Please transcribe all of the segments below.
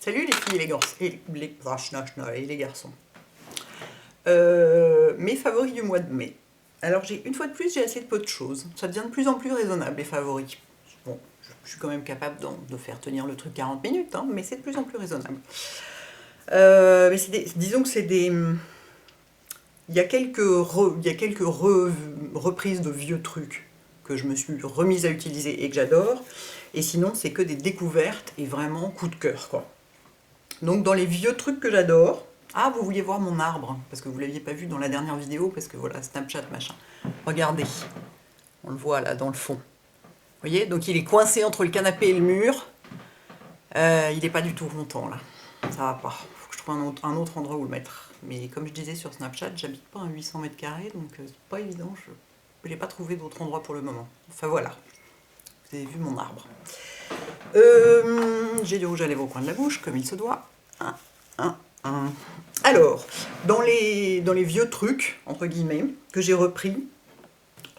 Salut les filles et les garçons. Et les garçons. Mes favoris du mois de mai. Alors une fois de plus, j'ai assez de peu de choses. Ça devient de plus en plus raisonnable, les favoris. Bon, je suis quand même capable de faire tenir le truc 40 minutes, hein, mais c'est de plus en plus raisonnable. Mais disons que c'est des... Il y a quelques reprises de vieux trucs que je me suis remise à utiliser et que j'adore. Et sinon, c'est que des découvertes et vraiment coup de cœur, quoi. Donc dans les vieux trucs que j'adore... Ah, vous vouliez voir mon arbre, parce que vous ne l'aviez pas vu dans la dernière vidéo, parce que voilà, Snapchat, machin. Regardez, on le voit là, dans le fond. Vous voyez, donc il est coincé entre le canapé et le mur. Il n'est pas du tout content, là. Ça va pas. Faut que je trouve un autre endroit où le mettre. Mais comme je disais sur Snapchat, j'habite pas à 800 mètres carrés, donc c'est pas évident. Je n'ai pas trouvé d'autre endroit pour le moment. Enfin voilà. Vous avez vu mon arbre. J'ai du rouge à lèvres au coin de la bouche, comme il se doit. Alors, dans les vieux trucs, entre guillemets, que j'ai repris,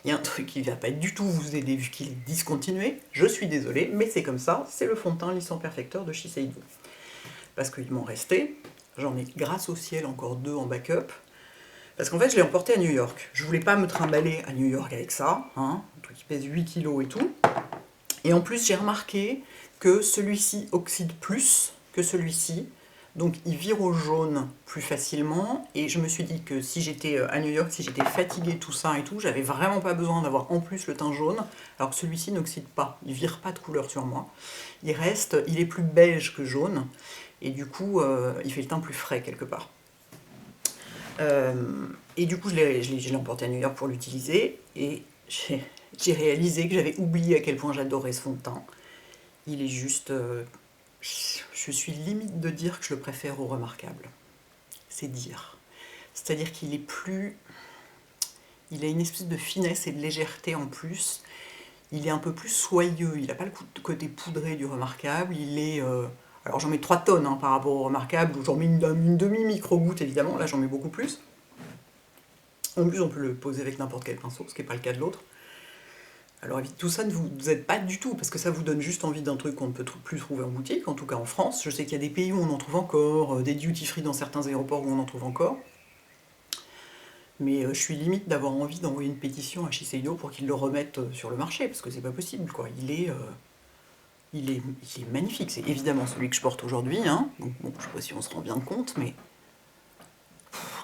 il y a un truc qui ne va pas du tout vous aider vu qu'il est discontinué. Je suis désolée, mais c'est comme ça. C'est le fond de teint Lissant Perfecteur de Shiseido. Parce qu'il m'en restait. J'en ai, grâce au ciel, encore 2 en backup. Parce qu'en fait, je l'ai emporté à New York. Je voulais pas me trimballer à New York avec ça, hein, un truc qui pèse 8 kilos et tout. Et en plus, j'ai remarqué que celui-ci oxyde plus que celui-ci. Donc il vire au jaune plus facilement. Et je me suis dit que si j'étais à New York, si j'étais fatiguée, tout ça et tout, j'avais vraiment pas besoin d'avoir en plus le teint jaune. Alors que celui-ci n'oxyde pas, il vire pas de couleur sur moi. Il est plus beige que jaune. Et du coup, il fait le teint plus frais quelque part. Et du coup, je l'ai emporté à New York pour l'utiliser. Et j'ai réalisé que j'avais oublié à quel point j'adorais ce fond de teint. Il est juste... je suis limite de dire que je le préfère au Remarquable. C'est dire. C'est-à-dire qu'il est plus... Il a une espèce de finesse et de légèreté en plus. Il est un peu plus soyeux. Il n'a pas le côté poudré du Remarquable. Il est... Alors j'en mets 3 tonnes hein, par rapport au Remarquable, où j'en mets une demi-micro-goutte évidemment. Là j'en mets beaucoup plus. En plus on peut le poser avec n'importe quel pinceau, ce qui n'est pas le cas de l'autre. Alors tout ça ne vous aide pas du tout, parce que ça vous donne juste envie d'un truc qu'on ne peut plus trouver en boutique, en tout cas en France. Je sais qu'il y a des pays où on en trouve encore, des duty-free dans certains aéroports où on en trouve encore. Mais je suis limite d'avoir envie d'envoyer une pétition à Shiseido pour qu'ils le remettent sur le marché, parce que c'est pas possible, quoi. Il est magnifique, c'est évidemment celui que je porte aujourd'hui, hein. Donc bon, je sais pas si on se rend bien compte, mais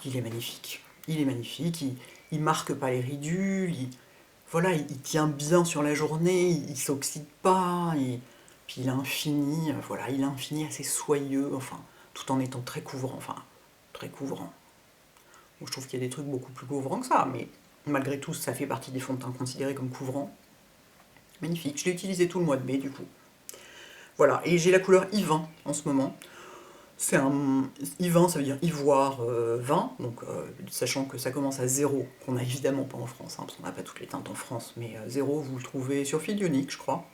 il est magnifique. Il est magnifique, il marque pas les ridules, voilà, il tient bien sur la journée, il s'oxyde pas, puis il est infini, voilà, il est infini assez soyeux, enfin, tout en étant très couvrant, enfin, très couvrant. Bon, je trouve qu'il y a des trucs beaucoup plus couvrants que ça, mais malgré tout, ça fait partie des fonds de teint considérés comme couvrants. Magnifique, je l'ai utilisé tout le mois de mai, du coup. Voilà, et j'ai la couleur I20 en ce moment. C'est un I20, ça veut dire ivoire 20, donc sachant que ça commence à 0, qu'on n'a évidemment pas en France, hein, parce qu'on n'a pas toutes les teintes en France, mais 0, vous le trouvez sur Filionic, je crois,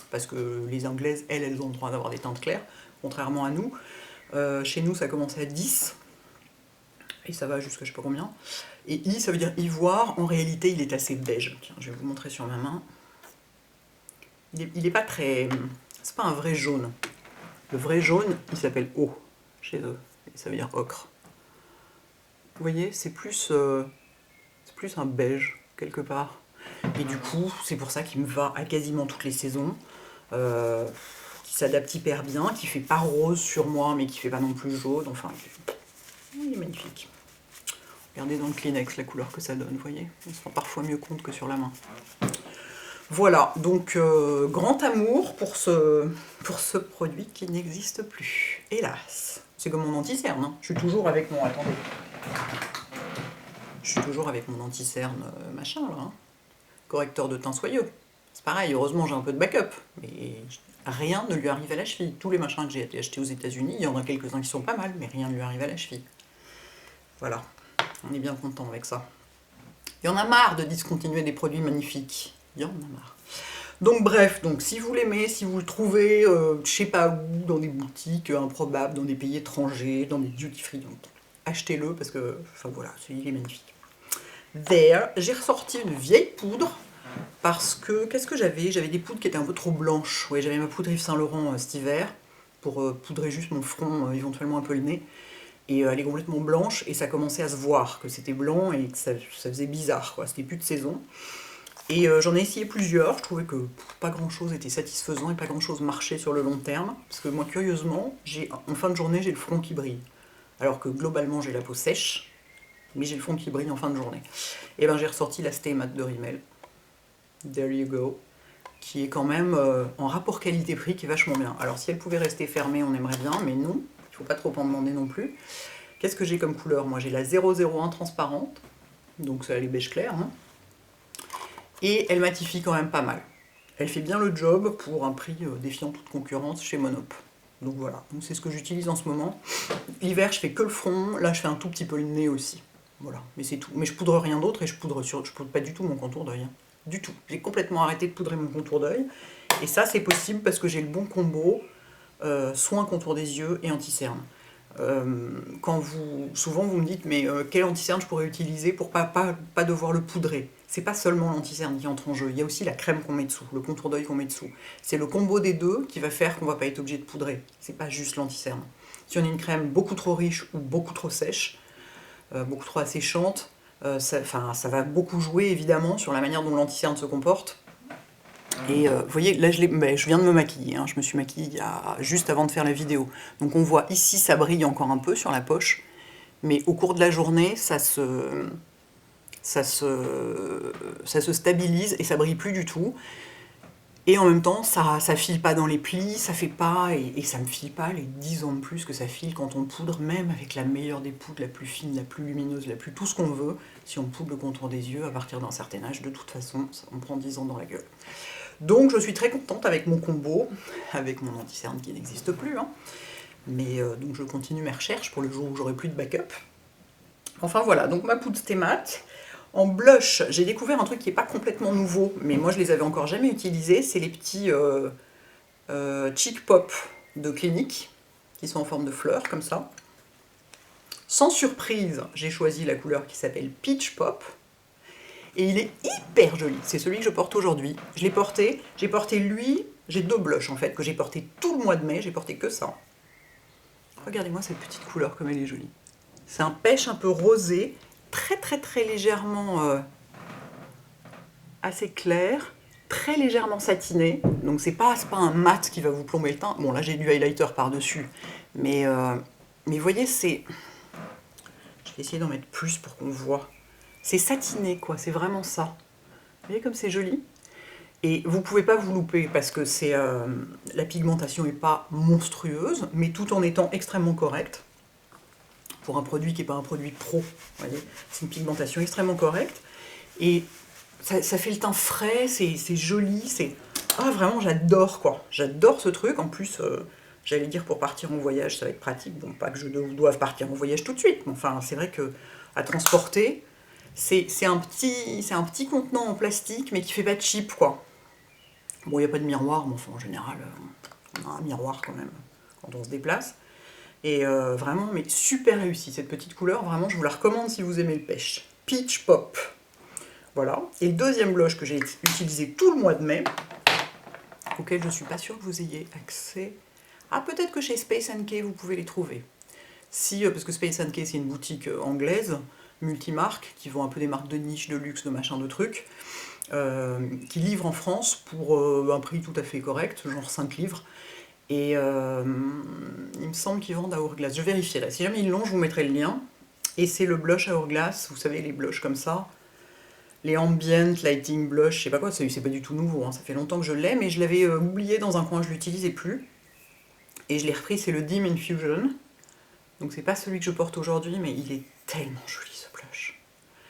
parce que les Anglaises, elles ont le droit d'avoir des teintes claires, contrairement à nous. Chez nous, ça commence à 10, et ça va jusqu'à je sais pas combien. Et I, ça veut dire ivoire, en réalité, il est assez beige. Tiens, je vais vous montrer sur ma main. Il est pas très... C'est pas un vrai jaune. Le vrai jaune, il s'appelle O chez eux, et ça veut dire ocre. Vous voyez, c'est plus un beige, quelque part. Et du coup, c'est pour ça qu'il me va à quasiment toutes les saisons, qui s'adapte hyper bien, qui fait pas rose sur moi, mais qui fait pas non plus jaune, enfin, il est magnifique. Regardez dans le Kleenex la couleur que ça donne, vous voyez, on se rend parfois mieux compte que sur la main. Voilà, donc grand amour pour ce produit qui n'existe plus, hélas. C'est comme mon anti-cerne, hein. Je suis toujours avec mon... Attendez. Je suis toujours avec mon anti-cerne machin, là. Hein. Correcteur de teint soyeux. C'est pareil, heureusement j'ai un peu de backup, mais rien ne lui arrive à la cheville. Tous les machins que j'ai achetés aux États-Unis, il y en a quelques-uns qui sont pas mal, mais rien ne lui arrive à la cheville. Voilà, on est bien content avec ça. Il y en a marre de discontinuer des produits magnifiques. Il y en a marre. Donc bref, donc si vous l'aimez, si vous le trouvez, je sais pas où, dans des boutiques improbables, dans des pays étrangers, dans des duty-free, achetez-le parce que, enfin voilà, il est magnifique. There, j'ai ressorti une vieille poudre parce que, qu'est-ce que j'avais? J'avais des poudres qui étaient un peu trop blanches. Ouais, j'avais ma poudre Yves Saint Laurent cet hiver pour poudrer juste mon front, éventuellement un peu le nez. Et elle est complètement blanche et ça commençait à se voir que c'était blanc et que ça faisait bizarre, quoi. C'était plus de saison. Et j'en ai essayé plusieurs, je trouvais que pas grand chose était satisfaisant et pas grand chose marchait sur le long terme. Parce que moi, curieusement, en fin de journée, j'ai le front qui brille. Alors que globalement, j'ai la peau sèche, mais j'ai le front qui brille en fin de journée. Et ben j'ai ressorti la Stay Matte de Rimmel. There you go. Qui est quand même en rapport qualité-prix qui est vachement bien. Alors si elle pouvait rester fermée, on aimerait bien, mais non. Il ne faut pas trop en demander non plus. Qu'est-ce que j'ai comme couleur? Moi j'ai la 001 transparente, donc ça elle est beige clair, hein. Et elle matifie quand même pas mal. Elle fait bien le job pour un prix défiant toute concurrence chez Monop. Donc voilà, donc c'est ce que j'utilise en ce moment. L'hiver je fais que le front, là je fais un tout petit peu le nez aussi. Voilà, mais c'est tout. Mais je poudre rien d'autre et je poudre pas du tout mon contour d'œil. Hein. Du tout. J'ai complètement arrêté de poudrer mon contour d'œil. Et ça c'est possible parce que j'ai le bon combo soin contour des yeux et anti-cerne. Souvent vous me dites mais quel anti-cerne je pourrais utiliser pour pas devoir le poudrer. C'est pas seulement l'anti-cerne qui entre en jeu, il y a aussi la crème qu'on met dessous, le contour d'œil qu'on met dessous. C'est le combo des deux qui va faire qu'on va pas être obligé de poudrer. C'est pas juste l'anti-cerne. Si on a une crème beaucoup trop riche ou beaucoup trop sèche, beaucoup trop asséchante, ça va beaucoup jouer évidemment sur la manière dont l'anti-cerne se comporte. Et vous voyez, là je viens de me maquiller, hein, je me suis maquillée juste avant de faire la vidéo. Donc on voit ici ça brille encore un peu sur la poche, mais au cours de la journée ça se stabilise et ça brille plus du tout. Et en même temps ça file pas dans les plis, ça fait pas, et ça me file pas les 10 ans de plus que ça file quand on poudre, même avec la meilleure des poudres, la plus fine, la plus lumineuse, la plus tout ce qu'on veut. Si on poudre le contour des yeux à partir d'un certain âge, de toute façon on prend 10 ans dans la gueule. Donc je suis très contente avec mon combo, avec mon anti-cerne qui n'existe plus, hein. Mais donc je continue mes recherches pour le jour où j'aurai plus de backup. Enfin voilà, donc ma poudre Stay Matte. En blush, j'ai découvert un truc qui n'est pas complètement nouveau, mais moi je les avais encore jamais utilisés, c'est les petits Cheek Pop de Clinique, qui sont en forme de fleurs, comme ça. Sans surprise, j'ai choisi la couleur qui s'appelle Peach Pop. Et il est hyper joli, c'est celui que je porte aujourd'hui. Je l'ai porté, j'ai porté lui, j'ai deux blushs en fait, que j'ai porté tout le mois de mai, j'ai porté que ça. Regardez-moi cette petite couleur, comme elle est jolie. C'est un pêche un peu rosé, très légèrement assez clair, très légèrement satiné. Donc c'est pas un mat qui va vous plomber le teint. Bon là j'ai du highlighter par-dessus, mais vous voyez c'est... Je vais essayer d'en mettre plus pour qu'on voit. C'est satiné, quoi, c'est vraiment ça. Vous voyez comme c'est joli? Et vous pouvez pas vous louper parce que la pigmentation n'est pas monstrueuse, mais tout en étant extrêmement correcte. Pour un produit qui n'est pas un produit pro, vous voyez, c'est une pigmentation extrêmement correcte. Et ça fait le teint frais, c'est joli, c'est... Ah vraiment j'adore quoi, j'adore ce truc. En plus, j'allais dire pour partir en voyage, ça va être pratique. Bon, pas que je doive partir en voyage tout de suite, mais enfin c'est vrai que à transporter... C'est un petit contenant en plastique, mais qui fait pas cheap, quoi. Bon, il n'y a pas de miroir, mais enfin, en général, on a un miroir quand même, quand on se déplace. Et vraiment, mais super réussi, cette petite couleur. Vraiment, je vous la recommande si vous aimez le pêche. Peach Pop. Voilà. Et le deuxième blush que j'ai utilisé tout le mois de mai, auquel je ne suis pas sûre que vous ayez accès. Ah, peut-être que chez Space & Key, vous pouvez les trouver. Si, parce que Space & Key, c'est une boutique anglaise, multimarques, qui vend un peu des marques de niche, de luxe, de machin, de trucs, qui livrent en France pour un prix tout à fait correct, genre 5 livres. Et il me semble qu'ils vendent à Hourglass. Je vérifierai. Si jamais ils l'ont, je vous mettrai le lien. Et c'est le blush à Hourglass, vous savez, les blushs comme ça. Les ambient lighting blush, je sais pas quoi, c'est pas du tout nouveau, hein. Ça fait longtemps que je l'ai, mais je l'avais oublié dans un coin, je l'utilisais plus. Et je l'ai repris, c'est le Dim Infusion. Donc c'est pas celui que je porte aujourd'hui, mais il est tellement joli ce blush.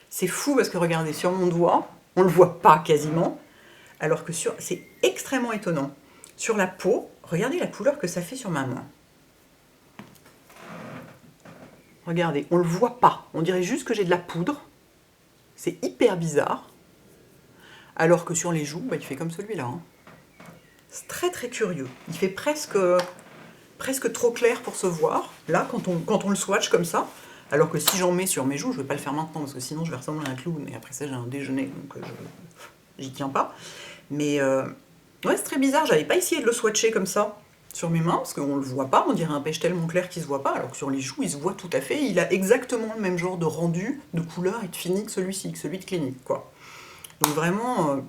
C'est fou parce que regardez, sur mon doigt, on le voit pas quasiment, alors que c'est extrêmement étonnant. Sur la peau, regardez la couleur que ça fait sur ma main. Regardez, on le voit pas, on dirait juste que j'ai de la poudre. C'est hyper bizarre. Alors que sur les joues, bah, il fait comme celui-là. Hein. C'est très curieux. Il fait presque trop clair pour se voir. Là, quand on le swatch comme ça, alors que si j'en mets sur mes joues, je ne vais pas le faire maintenant, parce que sinon je vais ressembler à un clown, et après ça j'ai un déjeuner, donc j'y tiens pas. Mais ouais, c'est très bizarre, j'avais pas essayé de le swatcher comme ça, sur mes mains, parce qu'on le voit pas, on dirait un pêche tellement clair qu'il se voit pas, alors que sur les joues, il se voit tout à fait. Il a exactement le même genre de rendu, de couleur et de fini que celui-ci, que celui de Clinique, quoi. Donc vraiment,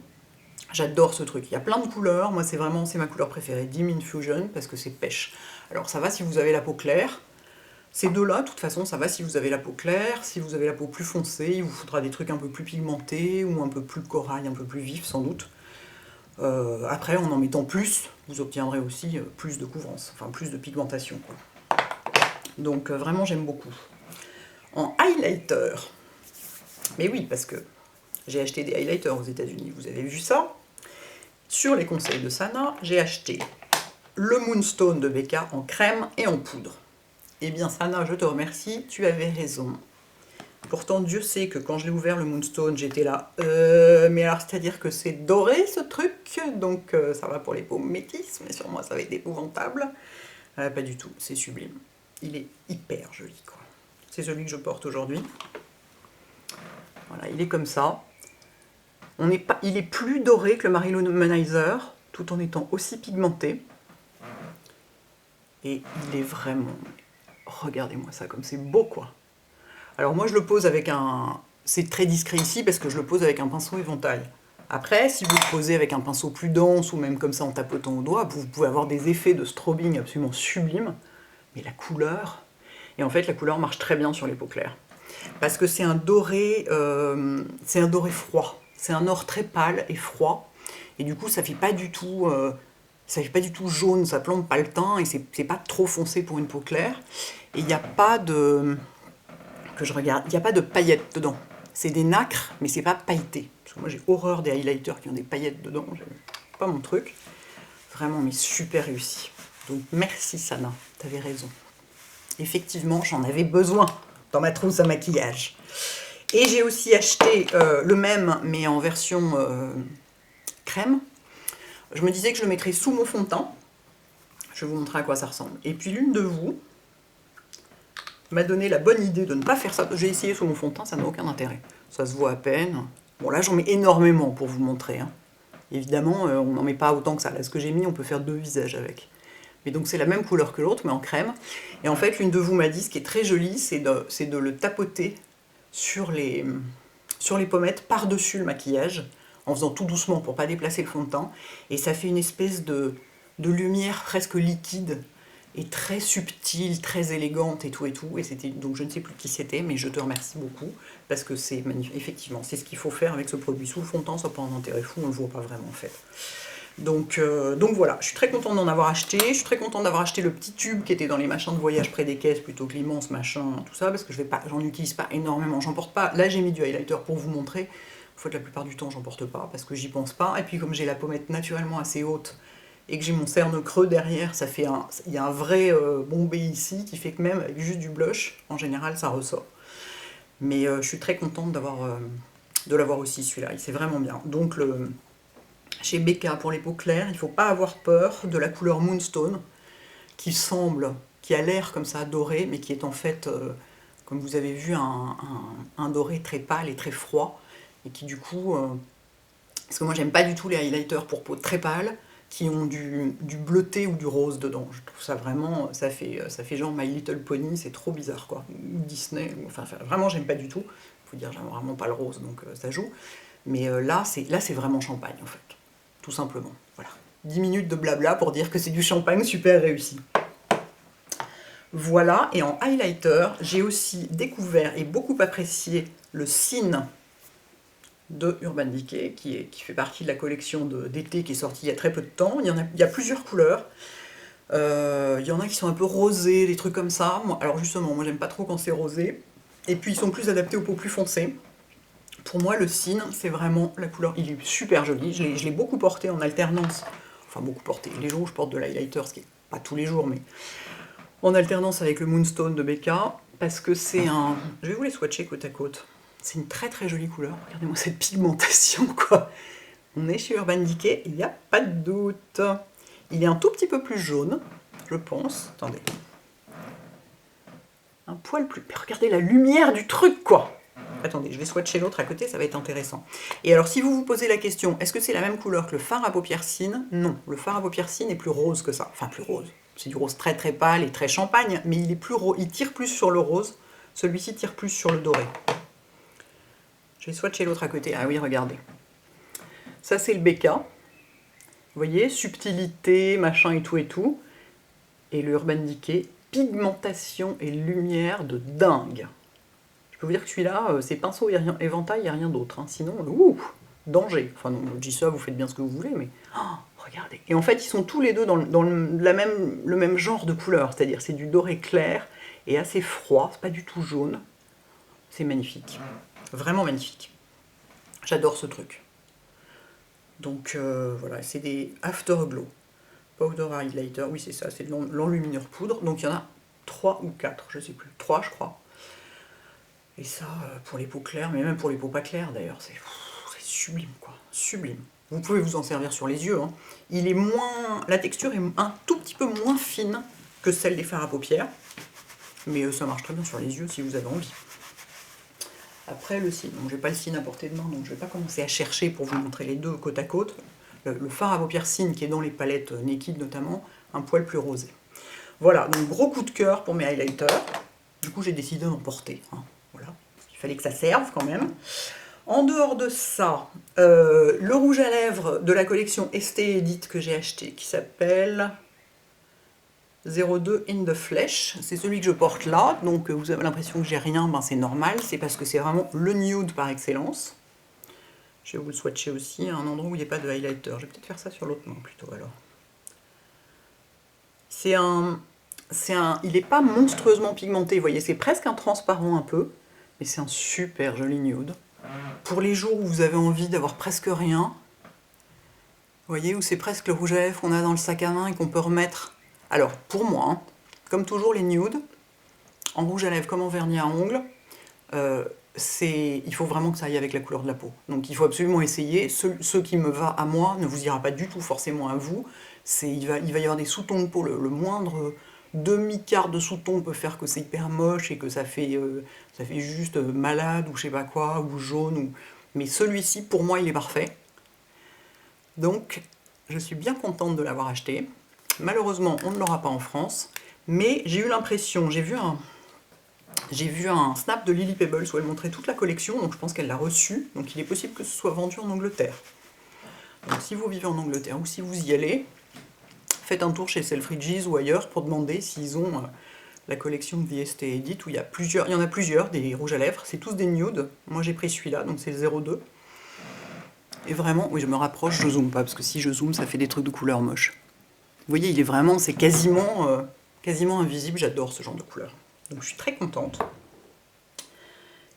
j'adore ce truc. Il y a plein de couleurs, moi c'est ma couleur préférée, Dim Infusion, parce que c'est pêche. Alors ça va si vous avez la peau claire. Ces deux-là, de toute façon, ça va si vous avez la peau claire. Si vous avez la peau plus foncée, il vous faudra des trucs un peu plus pigmentés ou un peu plus corail, un peu plus vif sans doute. Après, en mettant plus, vous obtiendrez aussi plus de couvrance, enfin plus de pigmentation, quoi. Donc vraiment, j'aime beaucoup. En highlighter, mais oui, parce que j'ai acheté des highlighters aux États-Unis, vous avez vu ça. Sur les conseils de Sana, j'ai acheté le Moonstone de Becca en crème et en poudre. Eh bien Sana, je te remercie, tu avais raison. Pourtant, Dieu sait que quand je l'ai ouvert le Moonstone, j'étais là. Mais alors, c'est-à-dire que c'est doré ce truc, donc ça va pour les peaux métisses, mais sur moi ça va être épouvantable. Pas du tout, c'est sublime. Il est hyper joli, quoi. C'est celui que je porte aujourd'hui. Voilà, il est comme ça. Il est plus doré que le Mary Lou Manizer, tout en étant aussi pigmenté. Et il est vraiment... Regardez-moi ça, comme c'est beau, quoi. Alors moi je le pose avec un... C'est très discret ici parce que je le pose avec un pinceau éventail. Après, si vous le posez avec un pinceau plus dense ou même comme ça en tapotant au doigt, vous pouvez avoir des effets de strobing absolument sublimes. Mais la couleur... Et en fait, la couleur marche très bien sur les peaux claires. Parce que c'est un doré froid. C'est un or très pâle et froid. Et du coup, ça fait pas du tout... jaune, ça plombe pas le teint et c'est pas trop foncé pour une peau claire. Et il n'y a pas de... que je regarde, il n'y a pas de paillettes dedans. C'est des nacres, mais c'est pas pailleté. Parce que moi j'ai horreur des highlighters qui ont des paillettes dedans, c'est pas mon truc. Vraiment, mais super réussi. Donc merci Sana, t'avais raison. Effectivement, j'en avais besoin dans ma trousse à maquillage. Et j'ai aussi acheté le même, mais en version crème. Je me disais que je le mettrais sous mon fond de teint. Je vais vous montrer à quoi ça ressemble. Et puis l'une de vous m'a donné la bonne idée de ne pas faire ça. J'ai essayé sous mon fond de teint, ça n'a aucun intérêt. Ça se voit à peine. Bon là j'en mets énormément pour vous montrer, hein. Évidemment, on n'en met pas autant que ça. Là ce que j'ai mis, on peut faire 2 visages avec. Mais donc c'est la même couleur que l'autre, mais en crème. Et en fait, l'une de vous m'a dit, ce qui est très joli, c'est de le tapoter sur les pommettes par-dessus le maquillage, en faisant tout doucement pour pas déplacer le fond de teint. Et ça fait une espèce de lumière presque liquide, et très subtile, très élégante et tout et tout. Et c'était, donc je ne sais plus qui c'était, mais je te remercie beaucoup, parce que c'est magnifique. Effectivement, c'est ce qu'il faut faire avec ce produit. Sous le fond de teint, ça peut en intérêt fou, on ne le voit pas vraiment en fait. Donc voilà, je suis très contente d'en avoir acheté. Je suis très contente d'avoir acheté le petit tube qui était dans les machins de voyage près des caisses, plutôt que l'immense machin, tout ça, parce que j'en utilise pas énormément, j'en porte pas. Là j'ai mis du highlighter pour vous montrer. En fait, la plupart du temps j'en porte pas, parce que j'y pense pas. Et puis comme j'ai la pommette naturellement assez haute, et que j'ai mon cerne creux derrière, il y a un vrai bombé ici, qui fait que même avec juste du blush, en général ça ressort. Mais je suis très contente de l'avoir aussi celui-là, c'est vraiment bien. Donc chez Becca, pour les peaux claires, il ne faut pas avoir peur de la couleur Moonstone, qui a l'air comme ça doré, mais qui est en fait, comme vous avez vu, un doré très pâle et très froid, et qui du coup, parce que moi j'aime pas du tout les highlighters pour peau très pâle, qui ont du bleuté ou du rose dedans. Je trouve ça vraiment, ça fait genre My Little Pony, c'est trop bizarre quoi, ou Disney, enfin vraiment j'aime pas du tout. Faut dire, j'aime vraiment pas le rose, donc ça joue. Mais là c'est vraiment champagne en fait. Tout simplement. Voilà. 10 minutes de blabla pour dire que c'est du champagne super réussi. Voilà, et en highlighter, j'ai aussi découvert et beaucoup apprécié le Scene de Urban Decay, qui fait partie de la collection d'été qui est sortie il y a très peu de temps. Il y a plusieurs couleurs. Il y en a qui sont un peu rosés, des trucs comme ça. Alors justement, moi j'aime pas trop quand c'est rosé. Et puis ils sont plus adaptés aux peaux plus foncées. Pour moi, le Scene, c'est vraiment la couleur, il est super joli. Je l'ai beaucoup porté en alternance, enfin beaucoup porté, les jours où je porte de l'highlighter, ce qui n'est pas tous les jours, mais en alternance avec le Moonstone de Becca, parce que c'est un... Je vais vous les swatcher côte à côte. C'est une très très jolie couleur, regardez-moi cette pigmentation, quoi. On est chez Urban Decay, il n'y a pas de doute. Il est un tout petit peu plus jaune, je pense. Attendez. Un poil plus... Regardez la lumière du truc, quoi. Attendez, je vais swatcher l'autre à côté, ça va être intéressant. Et alors, si vous vous posez la question, est-ce que c'est la même couleur que le fard à paupières Cine? Non, le fard à paupières Cine est plus rose que ça. Enfin, plus rose. C'est du rose très très pâle et très champagne, mais il est plus il tire plus sur le rose. Celui-ci tire plus sur le doré. Je vais swatcher l'autre à côté. Ah oui, regardez. Ça, c'est le BK. Vous voyez, subtilité, machin et tout et tout. Et le Urban Decay, pigmentation et lumière de dingue. Je peux vous dire que celui-là, c'est pinceau et éventail, il n'y a rien d'autre. Hein. Sinon, danger. Enfin non, je dis ça, vous faites bien ce que vous voulez, mais regardez. Et en fait, ils sont tous les deux dans le même genre de couleur, c'est-à-dire c'est du doré clair et assez froid, c'est pas du tout jaune. C'est magnifique, vraiment magnifique. J'adore ce truc. Donc voilà, c'est des Afterglow. Powder Highlighter, oui c'est ça, c'est de l'enluminure poudre. Donc il y en a 3 ou 4, je sais plus, 3 je crois. Et ça, pour les peaux claires, mais même pour les peaux pas claires d'ailleurs, c'est sublime quoi, sublime. Vous pouvez vous en servir sur les yeux. Hein. Il est moins, la texture est un tout petit peu moins fine que celle des fards à paupières, mais ça marche très bien sur les yeux si vous avez envie. Après le cine, donc j'ai pas le cine à portée de main, donc je vais pas commencer à chercher pour vous montrer les deux côte à côte. Le fard à paupières cine qui est dans les palettes Naked notamment, un poil plus rosé. Voilà, donc gros coup de cœur pour mes highlighters. Du coup j'ai décidé d'en porter. Hein. Voilà, il fallait que ça serve quand même. En dehors de ça, le rouge à lèvres de la collection Estée Edit que j'ai acheté, qui s'appelle 02 In the Flesh. C'est celui que je porte là, donc vous avez l'impression que j'ai rien, ben c'est normal, c'est parce que c'est vraiment le nude par excellence. Je vais vous le swatcher aussi à un endroit où il n'y a pas de highlighter. Je vais peut-être faire ça sur l'autre main plutôt alors. Il n'est pas monstrueusement pigmenté, vous voyez, c'est presque un transparent un peu, mais c'est un super joli nude. Pour les jours où vous avez envie d'avoir presque rien, vous voyez, où c'est presque le rouge à lèvres qu'on a dans le sac à main et qu'on peut remettre. Alors, pour moi, hein, comme toujours les nudes, en rouge à lèvres comme en vernis à ongles, il faut vraiment que ça aille avec la couleur de la peau. Donc il faut absolument essayer. Ce qui me va à moi ne vous ira pas du tout forcément à vous. Il va y avoir des sous-tons de peau, le moindre demi-quart de sous-ton peut faire que c'est hyper moche et que ça fait juste malade ou je sais pas quoi, ou jaune. Mais celui-ci, pour moi, il est parfait. Donc, je suis bien contente de l'avoir acheté. Malheureusement, on ne l'aura pas en France. Mais j'ai eu l'impression, j'ai vu un snap de Lily Pebbles où elle montrait toute la collection, donc je pense qu'elle l'a reçu. Donc il est possible que ce soit vendu en Angleterre. Donc si vous vivez en Angleterre ou si vous y allez, faites un tour chez Selfridges ou ailleurs pour demander s'ils ont la collection de The Estée Edit où il y en a plusieurs, des rouges à lèvres, c'est tous des nudes. Moi j'ai pris celui-là, donc c'est le 02. Et vraiment, oui je me rapproche, je zoome pas, parce que si je zoome ça fait des trucs de couleur moche. Vous voyez, il est vraiment, c'est quasiment invisible, j'adore ce genre de couleur. Donc je suis très contente.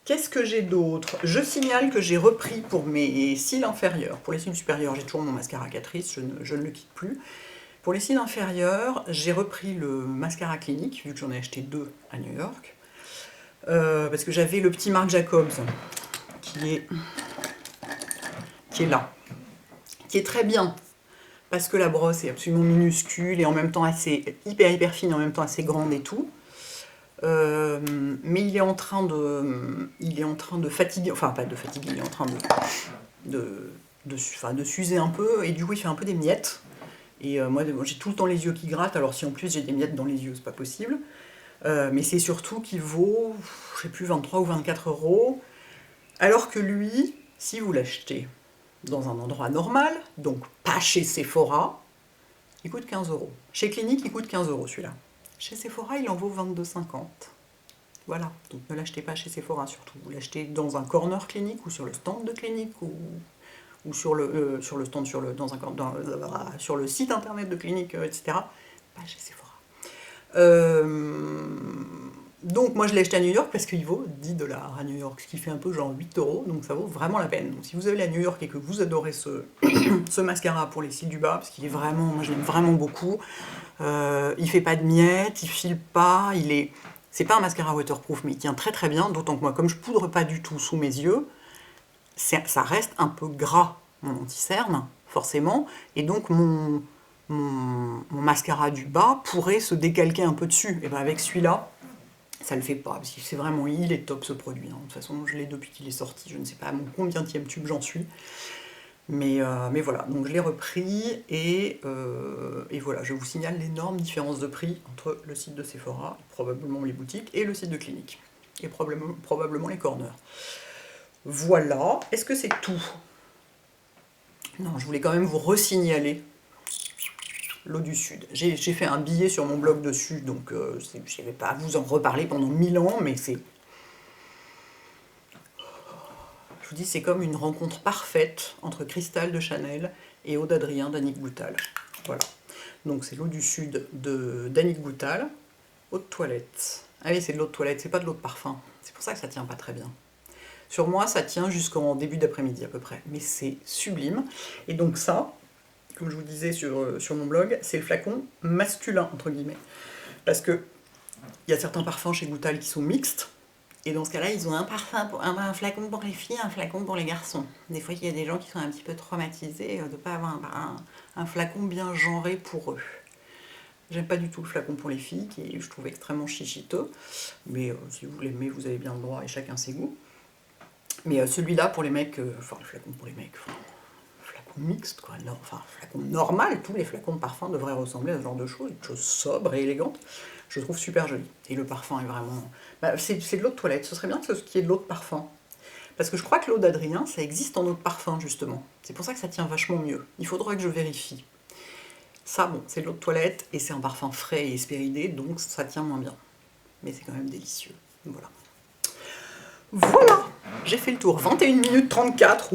Qu'est-ce que j'ai d'autre? Je signale que j'ai repris pour mes cils inférieurs. Pour les cils supérieurs, j'ai toujours mon mascara Catrice, je ne le quitte plus. Pour les cils inférieurs, j'ai repris le mascara Clinique, vu que j'en ai acheté 2 à New York. Parce que j'avais le petit Marc Jacobs, qui est là. Qui est très bien, parce que la brosse est absolument minuscule et en même temps assez hyper fine, en même temps assez grande et tout. Mais il est en train de fatiguer, enfin pas de fatiguer, il est en train de s'user un peu et du coup il fait un peu des miettes. Et moi j'ai tout le temps les yeux qui grattent, alors si en plus j'ai des miettes dans les yeux c'est pas possible. Mais c'est surtout qu'il vaut, je sais plus, 23 ou 24 €. Alors que lui, si vous l'achetez dans un endroit normal, donc pas chez Sephora, il coûte 15 €. Chez Clinique il coûte 15 € celui-là. Chez Sephora, il en vaut 22,50 €. Voilà, donc ne l'achetez pas chez Sephora surtout. Vous l'achetez dans un corner Clinique ou sur le stand de Clinique ou sur le stand, sur le site internet de Clinique, etc. Pas chez Sephora. Donc moi je l'ai acheté à New York parce qu'il vaut 10 $ à New York, ce qui fait un peu genre 8 €, donc ça vaut vraiment la peine. Donc si vous allez à New York et que vous adorez ce mascara pour les cils du bas, parce qu'il est vraiment, moi je l'aime vraiment beaucoup, il fait pas de miettes, il file pas, c'est pas un mascara waterproof mais il tient très très bien, d'autant que moi comme je poudre pas du tout sous mes yeux, ça reste un peu gras mon anti-cerne, forcément, et donc mon mascara du bas pourrait se décalquer un peu dessus. Et bien avec celui-là, Ça le fait pas, parce que c'est vraiment, il est top ce produit. Hein. De toute façon, je l'ai depuis qu'il est sorti, je ne sais pas à mon combienième tube j'en suis. Mais voilà, donc je l'ai repris et voilà, je vous signale l'énorme différence de prix entre le site de Sephora, probablement les boutiques, et le site de Clinique. Et probablement les corners. Voilà, est-ce que c'est tout? Non, je voulais quand même vous resignaler l'eau du Sud. J'ai fait un billet sur mon blog dessus, donc je ne vais pas vous en reparler pendant 1000 ans, mais c'est... Je vous dis, c'est comme une rencontre parfaite entre Cristal de Chanel et Eau d'Adrien d'Annick Goutal. Voilà. Donc c'est l'eau du Sud d'Annick Goutal. Eau de toilette. Ah oui, c'est de l'eau de toilette, c'est pas de l'eau de parfum. C'est pour ça que ça tient pas très bien. Sur moi, ça tient jusqu'en début d'après-midi à peu près. Mais c'est sublime. Et donc ça, comme je vous disais sur mon blog, c'est le flacon masculin, entre guillemets. Parce que il y a certains parfums chez Goutal qui sont mixtes. Et dans ce cas-là, ils ont un parfum, un flacon pour les filles, un flacon pour les garçons. Des fois, il y a des gens qui sont un petit peu traumatisés de ne pas avoir un flacon bien genré pour eux. J'aime pas du tout le flacon pour les filles, qui je trouve extrêmement chichiteux. Mais si vous l'aimez, vous avez bien le droit, et chacun ses goûts. Mais celui-là, pour les mecs, enfin, le flacon pour les mecs, enfin, flacon mixte, quoi. Non, enfin, flacon normal, tous les flacons de parfum devraient ressembler à ce genre de choses, une chose sobre et élégante. Je le trouve super joli. Et le parfum est vraiment... Bah, c'est de l'eau de toilette, ce serait bien que ce qui est de l'eau de parfum. Parce que je crois que l'eau d'Adrien, ça existe en eau de parfum, justement. C'est pour ça que ça tient vachement mieux. Il faudra que je vérifie. Ça, bon, c'est de l'eau de toilette, et c'est un parfum frais et espéridé, donc ça tient moins bien. Mais c'est quand même délicieux. Voilà. Voilà, j'ai fait le tour. 21 minutes 34.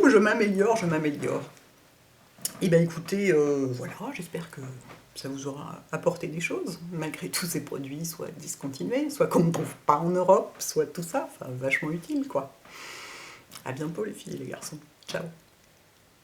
Je m'améliore, je m'améliore. Et bien écoutez, voilà, j'espère que ça vous aura apporté des choses, malgré tous ces produits, soit discontinués, soit qu'on ne trouve pas en Europe, soit tout ça, enfin vachement utile quoi. À bientôt les filles et les garçons. Ciao.